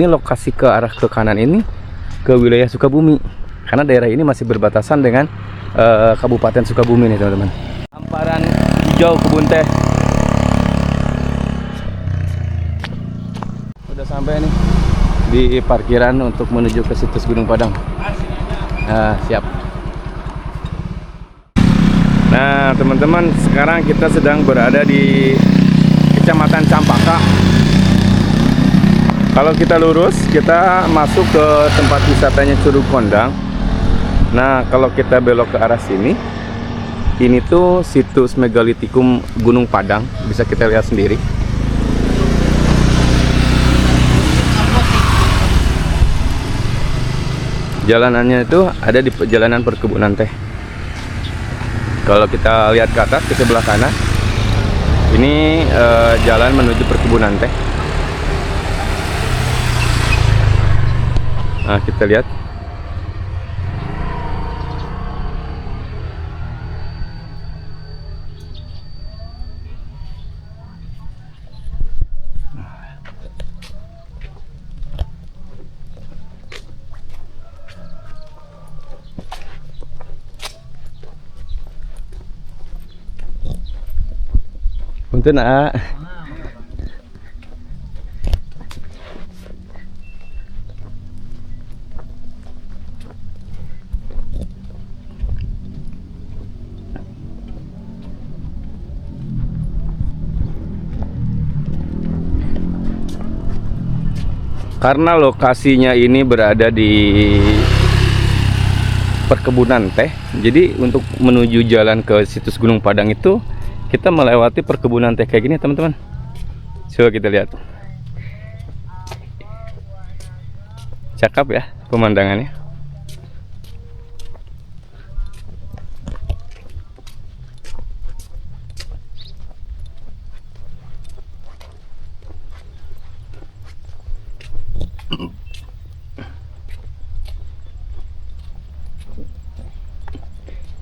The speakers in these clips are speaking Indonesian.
Ini lokasi ke arah ke kanan ini ke wilayah Sukabumi, karena daerah ini masih berbatasan dengan Kabupaten Sukabumi nih teman-teman. Hamparan hijau kebun teh. Udah sampai nih di parkiran untuk menuju ke situs Gunung Padang. Nah, siap. Nah teman-teman, sekarang kita sedang berada di Kecamatan Campaka. Kalau kita lurus, kita masuk ke tempat wisatanya Curug Kondang. Nah, kalau kita belok ke arah sini, ini tuh situs megalitikum Gunung Padang, bisa kita lihat sendiri. Jalanannya itu ada di jalanan perkebunan teh. Kalau kita lihat ke atas, ke sebelah kanan, ini jalan menuju perkebunan teh. Nah, kita lihat. Punten, A. Karena lokasinya ini berada di perkebunan teh, jadi untuk menuju jalan ke situs Gunung Padang itu kita melewati perkebunan teh kayak gini teman-teman. Coba kita lihat, cakep ya pemandangannya.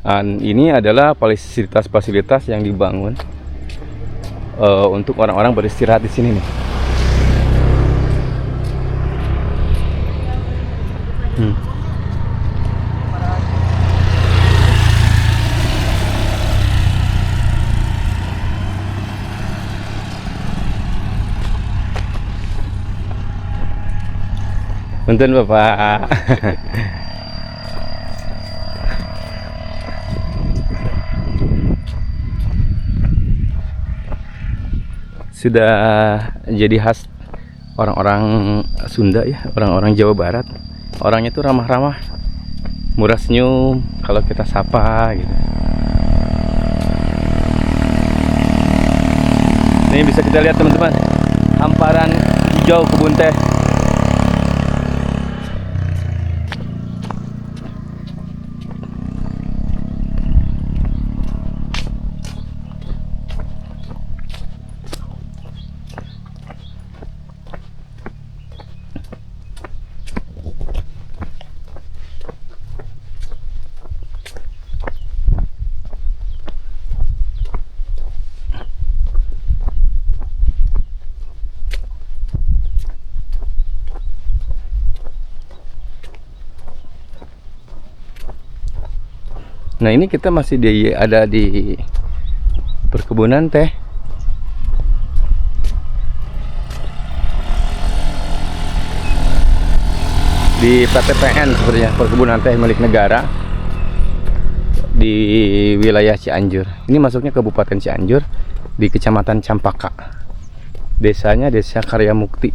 Dan ini adalah fasilitas-fasilitas yang dibangun untuk orang-orang beristirahat di sini nih. Punten Bapak. Sudah jadi khas orang-orang Sunda ya, orang-orang Jawa Barat. Orangnya itu ramah-ramah, murah senyum kalau kita sapa gitu. Ini bisa kita lihat teman-teman, hamparan hijau kebun teh. Nah, ini kita masih ada di perkebunan teh. Di PTPN sepertinya, perkebunan teh milik negara di wilayah Cianjur. Ini masuknya Kabupaten Cianjur di Kecamatan Campaka. Desanya Desa Karya Mukti.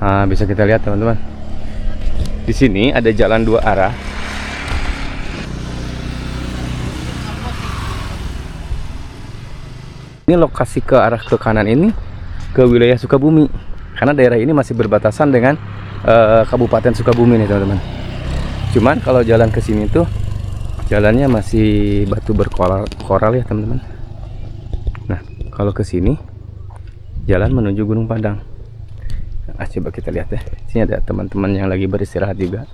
Nah, bisa kita lihat teman-teman. Di sini ada jalan dua arah. Ini lokasi ke arah ke kanan ini ke wilayah Sukabumi, karena daerah ini masih berbatasan dengan Kabupaten Sukabumi nih teman-teman. Cuman kalau jalan ke sini tuh jalannya masih batu berkoral ya teman-teman. Nah, kalau ke sini jalan menuju Gunung Padang. Nah, coba kita lihat ya. Sini ada teman-teman yang lagi beristirahat juga.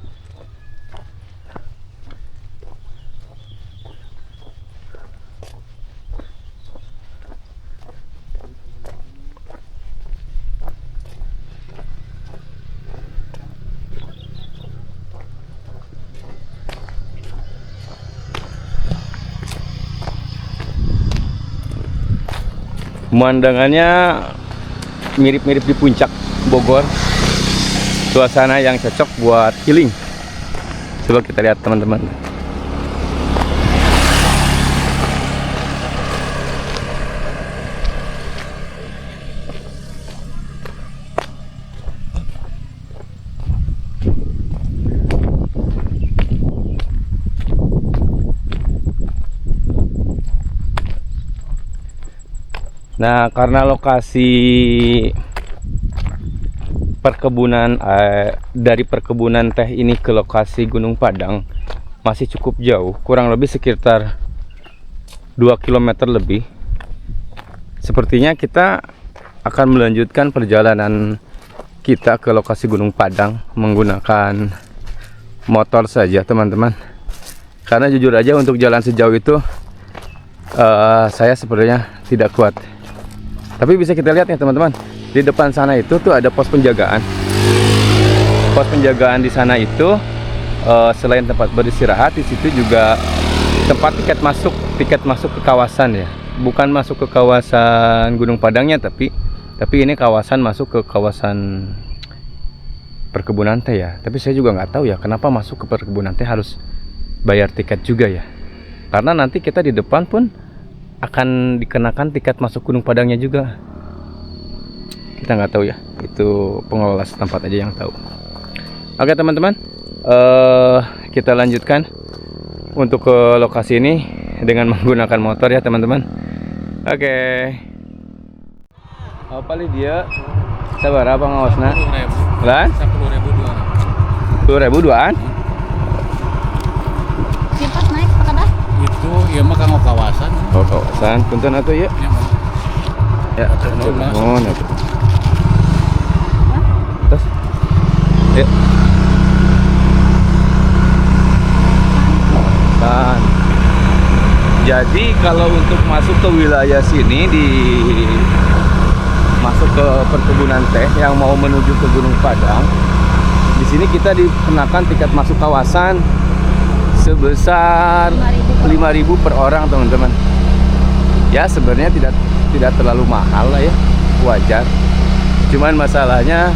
Pemandangannya mirip-mirip di puncak Bogor. Suasana yang cocok buat healing. Coba kita lihat teman-teman. Nah, karena lokasi perkebunan dari perkebunan teh ini ke lokasi Gunung Padang masih cukup jauh, kurang lebih sekitar 2 km lebih. Sepertinya kita akan melanjutkan perjalanan kita ke lokasi Gunung Padang menggunakan motor saja, teman-teman. Karena jujur aja untuk jalan sejauh itu saya sebenarnya tidak kuat. Tapi bisa kita lihat ya teman-teman, di depan sana itu tuh ada pos penjagaan. Pos penjagaan di sana itu selain tempat beristirahat, di situ juga tempat tiket masuk ke kawasan ya. Bukan masuk ke kawasan Gunung Padangnya, tapi ini kawasan masuk ke kawasan perkebunan teh ya. Tapi saya juga nggak tahu ya kenapa masuk ke perkebunan teh harus bayar tiket juga ya. Karena nanti kita di depan pun akan dikenakan tiket masuk Gunung Padangnya juga. Kita nggak tahu ya, itu pengelola setempat aja yang tahu. Oke teman-teman, kita lanjutkan untuk ke lokasi ini dengan menggunakan motor ya teman-teman. Oke. Apa li dia? Sabar apa ngawasna? 10.000. Lan? 10.000 duaan. Pas naik apa kada? Itu ya mah kanggo kawasan. Oh, kawasan. Punten atuh ya. Ya, nuhun atuh. Terus. Ya. Kawasan. Jadi kalau untuk masuk ke wilayah sini masuk ke perkebunan teh yang mau menuju ke Gunung Padang, di sini kita dikenakan tiket masuk kawasan sebesar 5.000 per orang teman-teman. Ya sebenarnya tidak terlalu mahal lah ya, wajar. Cuman masalahnya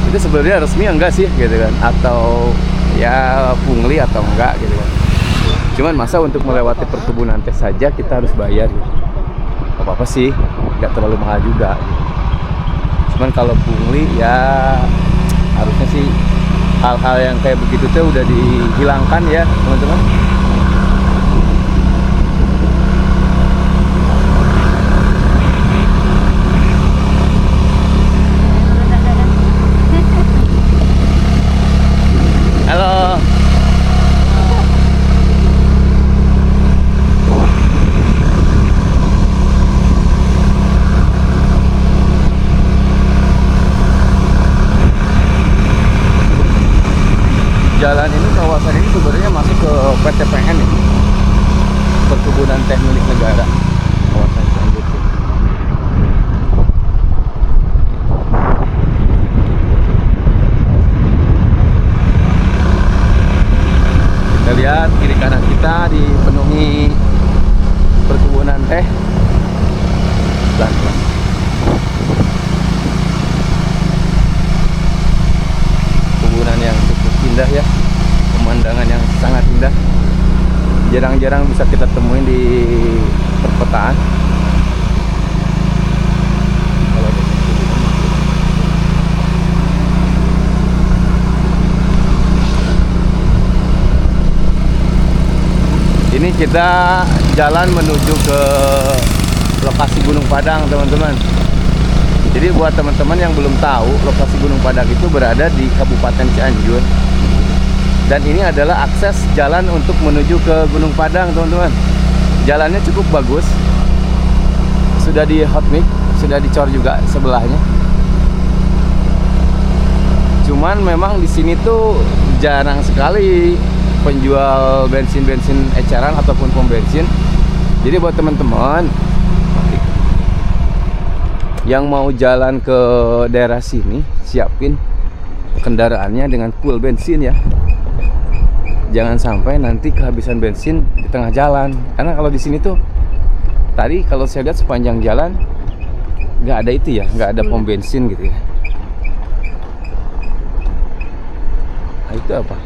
itu sebenarnya resmi enggak sih gitu kan, atau ya pungli atau enggak gitu kan. Cuman masa untuk melewati perkebunan teh saja kita harus bayar gitu. Gak apa-apa sih, nggak terlalu mahal juga gitu. Cuman kalau pungli ya harusnya sih hal-hal yang kayak begitu tuh udah dihilangkan ya teman-teman. Halo. Jalan ini, kawasan ini sebenarnya masuk ke PTPN ya, perkebunan teh milik negara, kawasan Cianjur. Kita lihat kiri kanan kita dipenuhi perkebunan teh. Pelan-pelan. Perkebunan yang cukup indah ya, pemandangan yang sangat indah, jarang-jarang bisa kita temuin di perkotaan. Ini kita jalan menuju ke lokasi Gunung Padang teman-teman. Jadi buat teman-teman yang belum tahu, lokasi Gunung Padang itu berada di Kabupaten Cianjur. Dan ini adalah akses jalan untuk menuju ke Gunung Padang, teman-teman. Jalannya cukup bagus. Sudah di hot mix, sudah dicor juga sebelahnya. Cuman memang di sini tuh jarang sekali penjual bensin-bensin eceran ataupun pom bensin. Jadi buat teman-teman yang mau jalan ke daerah sini, siapin kendaraannya dengan full bensin ya. Jangan sampai nanti kehabisan bensin di tengah jalan. Karena kalau di sini tuh tadi kalau saya lihat sepanjang jalan nggak ada itu ya, nggak ada pom bensin gitu ya. Nah, itu apa?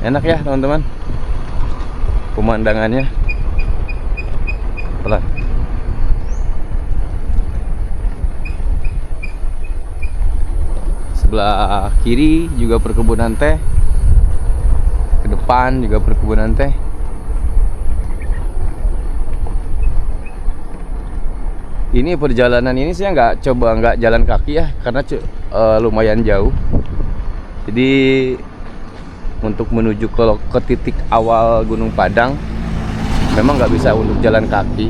Enak ya teman-teman, pemandangannya. Pelan. Sebelah kiri juga perkebunan teh, ke depan juga perkebunan teh. Ini perjalanan ini saya nggak jalan kaki ya, karena lumayan jauh. Jadi untuk menuju ke titik awal Gunung Padang memang nggak bisa untuk jalan kaki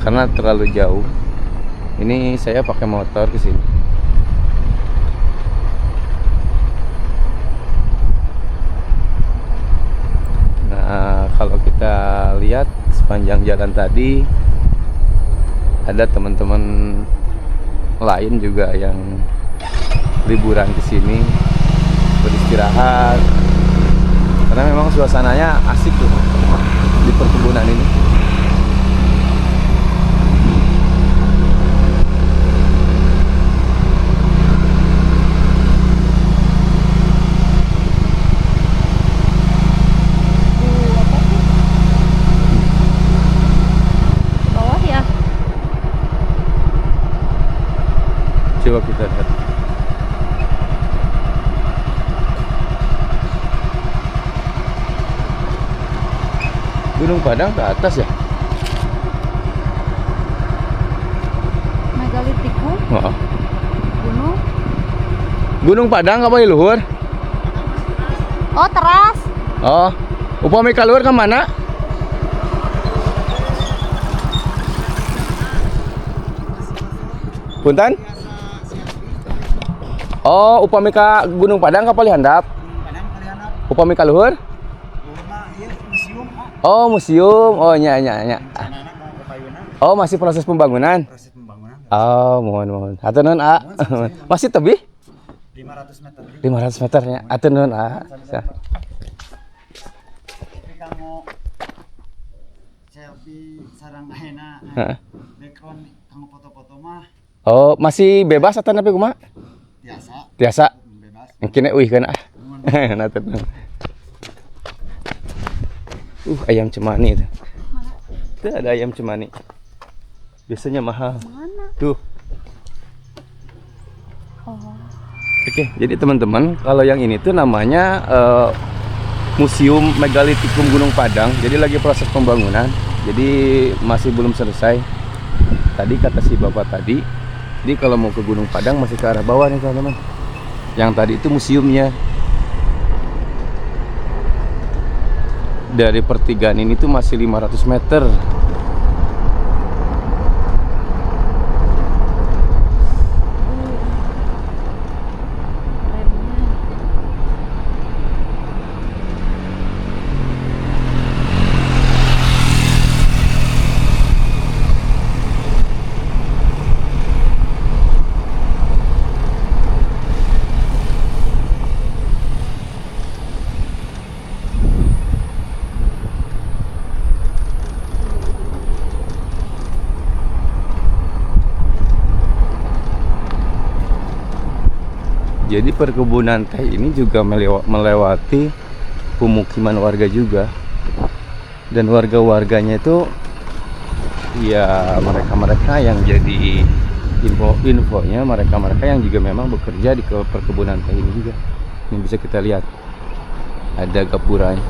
karena terlalu jauh. Ini saya pakai motor ke sini. Nah, kalau kita lihat sepanjang jalan tadi ada teman-teman lain juga yang liburan ke sini beristirahat, karena memang suasananya asik tuh di perkebunan ini. Bawah ya. Coba kita lihat. Gunung Padang ke atas ya? Megalitikum Oh. gunung. Gunung Padang apa di luhur? Oh, teras. Oh, upami ka luhur ke mana? Punten? Oh, upami ka Gunung Padang ka Palihandap? Upami ka luhur? Oh, museum. Oh, nya. Oh, masih proses pembangunan. Oh, mohon. Atur nuhun, A. Masih tebih? 500 meter. 500 meternya. Atur nuhun, A. Tapi kamu selfie sarang ayeuna background kamu foto-foto mah Oh, masih bebas atau napi kumaha? biasa Biasa. bebas. Mungkin euy kana. Nah, atur nuhun. Ayam cemani itu. Itu ada ayam cemani. Biasanya mahal. Mana? Tuh. Oh. Oke, jadi teman-teman, kalau yang ini tuh namanya Museum Megalitikum Gunung Padang. Jadi lagi proses pembangunan. Jadi masih belum selesai. Tadi kata si bapak tadi. Jadi kalau mau ke Gunung Padang masih ke arah bawah nih teman-teman. Yang tadi itu museumnya. Dari pertigaan ini tuh masih 500 meter. Jadi perkebunan teh ini juga melewati pemukiman warga juga. Dan warga-warganya itu ya mereka-mereka yang jadi infonya, mereka-mereka yang juga memang bekerja di perkebunan teh ini juga. Ini bisa kita lihat. Ada gapuranya.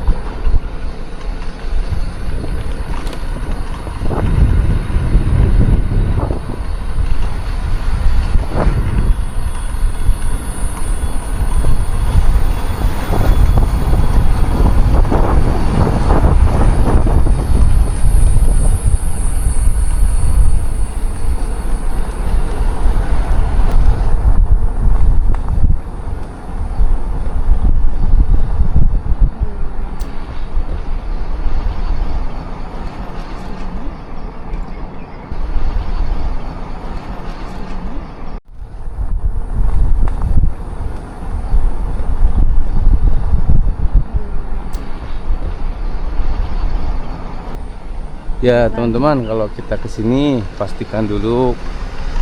Ya teman-teman, kalau kita kesini pastikan dulu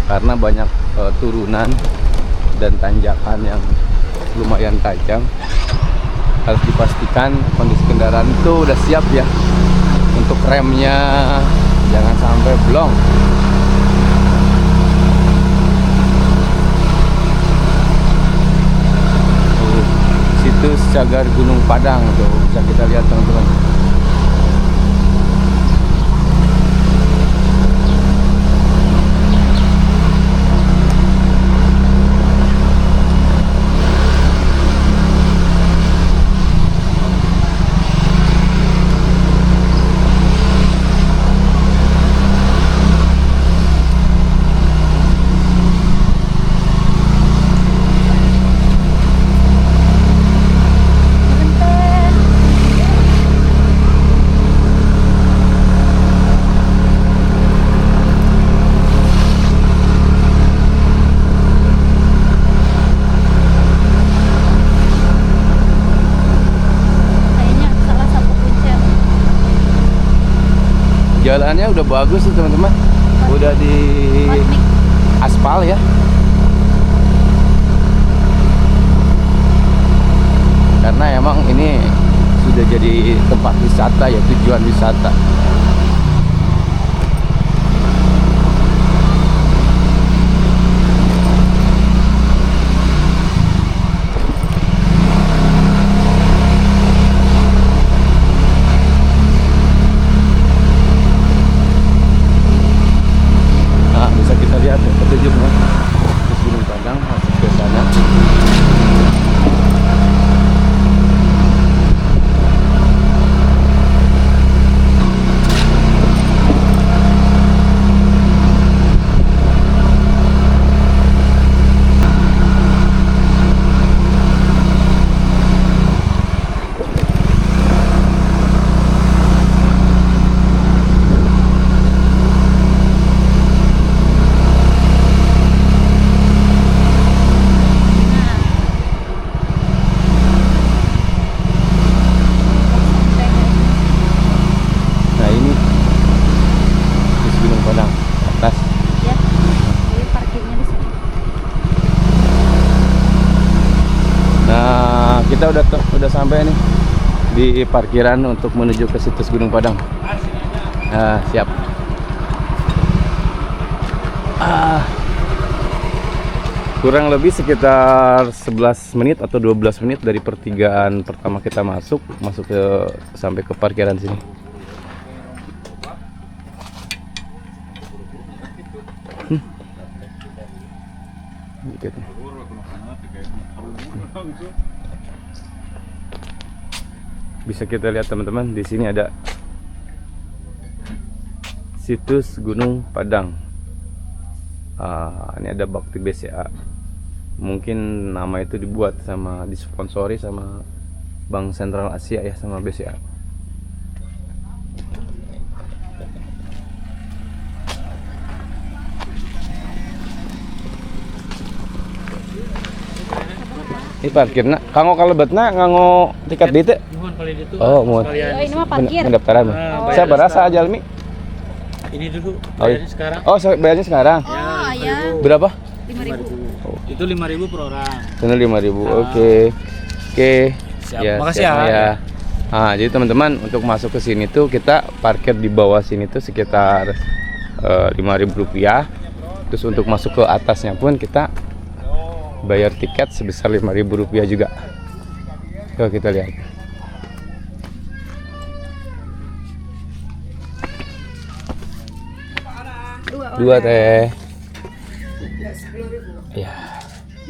karena banyak turunan dan tanjakan yang lumayan tajam. Harus dipastikan kondisi kendaraan itu udah siap ya. Untuk remnya jangan sampai blong. Situs Cagar Gunung Padang tuh bisa kita lihat teman-teman. Kayaknya salah satu kuncen. Jalannya udah bagus sih teman-teman. Udah di Teknik. aspal ya. Karena emang ini sudah jadi tempat wisata ya, tujuan wisata. Nah, bisa kita lihat ya petunjuknya. Terus Gunung Padang masuk ke sana. Nah ini terus Gunung Padang atas. Ya. Jadi parkirnya di sini. Nah kita udah sampai nih di parkiran untuk menuju ke situs Gunung Padang. Nah siap. Kurang lebih sekitar 11 menit atau 12 menit dari pertigaan pertama kita masuk ke sampai ke parkiran sini. Gitu. Bisa kita lihat teman-teman, di sini ada situs Gunung Padang. Ini ada Bakti BCA. Mungkin nama itu dibuat sama disponsori sama Bank Sentral Asia ya, sama BCA. Ini parkirna, kanggo kalebetna nganggo tiket di teh. Oh, mohon. Oh, ini mah parkir. Pendaftaran. Saya berasa aja Mi. Ini dulu Oh, iya. bayarnya sekarang. Oh, bayarnya sekarang. Oh, ya. Berapa? 5.000. Itu 5.000 per orang. Sana 5.000. Oke. Oke. Siap. Ya, Makasih siap, ya. Nah, jadi teman-teman untuk masuk ke sini tuh kita parkir di bawah sini tuh sekitar Rp5.000. Terus untuk masuk ke atasnya pun kita bayar tiket sebesar Rp5.000 juga. Coba kita lihat. Dua teh. Ya.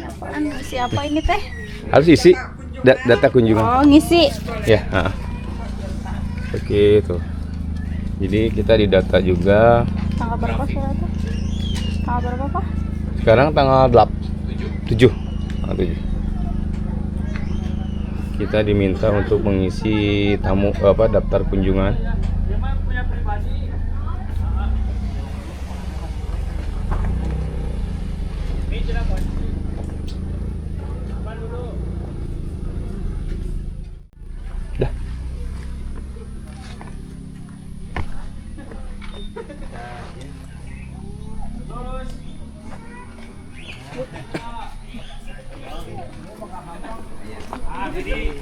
Apaan? Siapa ini teh? Harus isi data kunjungan. Oh, ngisi. Ya. Oke tuh. Jadi kita didata juga. Tanggal berapa sekarang tuh? Tanggal berapa, Pak? Sekarang tanggal 7. Tanggal 7. Kita diminta untuk mengisi daftar kunjungan. Dah. Jadi